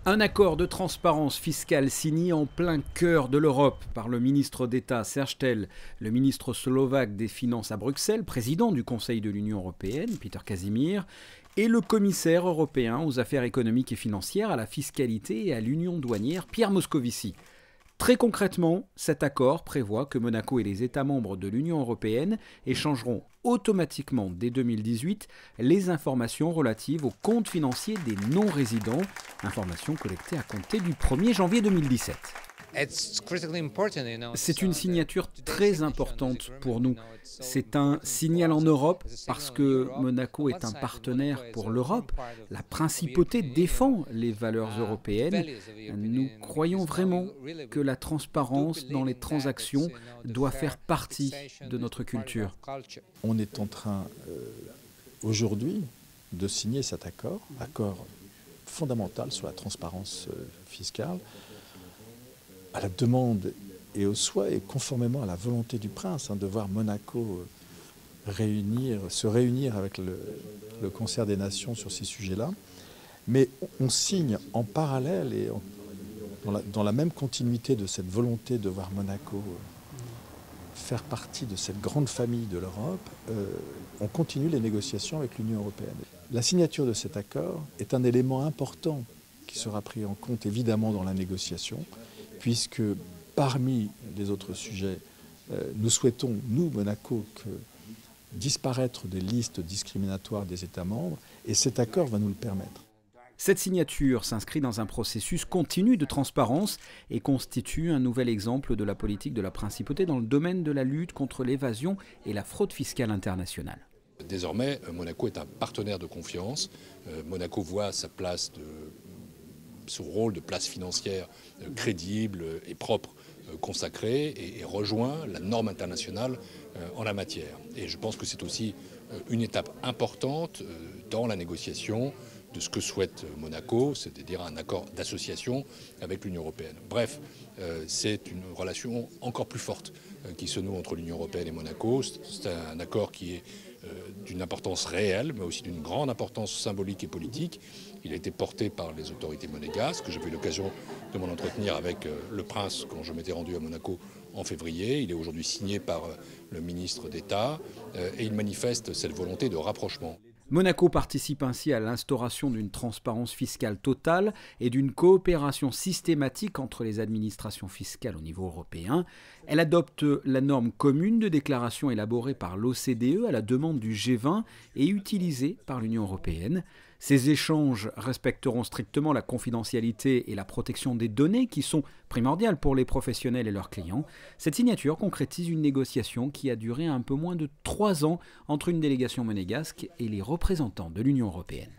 Un accord de transparence fiscale signé en plein cœur de l'Europe par le ministre d'État Serge Tel, le ministre slovaque des Finances à Bruxelles, président du Conseil de l'Union européenne, Peter Casimir, et le commissaire européen aux affaires économiques et financières, à la fiscalité et à l'union douanière, Pierre Moscovici. Très concrètement, cet accord prévoit que Monaco et les États membres de l'Union européenne échangeront automatiquement dès 2018 les informations relatives aux comptes financiers des non-résidents, informations collectées à compter du 1er janvier 2017. C'est une signature très importante pour nous. C'est un signal en Europe parce que Monaco est un partenaire pour l'Europe. La principauté défend les valeurs européennes. Nous croyons vraiment que la transparence dans les transactions doit faire partie de notre culture. On est en train aujourd'hui de signer cet accord fondamental sur la transparence fiscale, à la demande et au souhait, et conformément à la volonté du prince de voir Monaco se réunir avec le concert des nations sur ces sujets-là. Mais on signe en parallèle et dans la même continuité de cette volonté de voir Monaco faire partie de cette grande famille de l'Europe, on continue les négociations avec l'Union européenne. La signature de cet accord est un élément important qui sera pris en compte évidemment dans la négociation, puisque parmi les autres sujets, nous souhaitons, nous, Monaco, disparaître des listes discriminatoires des États membres, et cet accord va nous le permettre. Cette signature s'inscrit dans un processus continu de transparence et constitue un nouvel exemple de la politique de la principauté dans le domaine de la lutte contre l'évasion et la fraude fiscale internationale. Désormais, Monaco est un partenaire de confiance. Monaco voit son rôle de place financière crédible et propre consacré et rejoint la norme internationale en la matière. Et je pense que c'est aussi une étape importante dans la négociation de ce que souhaite Monaco, c'est-à-dire un accord d'association avec l'Union européenne. Bref, c'est une relation encore plus forte qui se noue entre l'Union européenne et Monaco. C'est un accord qui est d'une importance réelle, mais aussi d'une grande importance symbolique et politique. Il a été porté par les autorités monégasques, que j'avais eu l'occasion de m'en entretenir avec le prince quand je m'étais rendu à Monaco en février. Il est aujourd'hui signé par le ministre d'État et il manifeste cette volonté de rapprochement. Monaco participe ainsi à l'instauration d'une transparence fiscale totale et d'une coopération systématique entre les administrations fiscales au niveau européen. Elle adopte la norme commune de déclaration élaborée par l'OCDE à la demande du G20 et utilisée par l'Union européenne. Ces échanges respecteront strictement la confidentialité et la protection des données qui sont primordiales pour les professionnels et leurs clients. Cette signature concrétise une négociation qui a duré un peu moins de 3 ans entre une délégation monégasque et les représentants de l'Union européenne.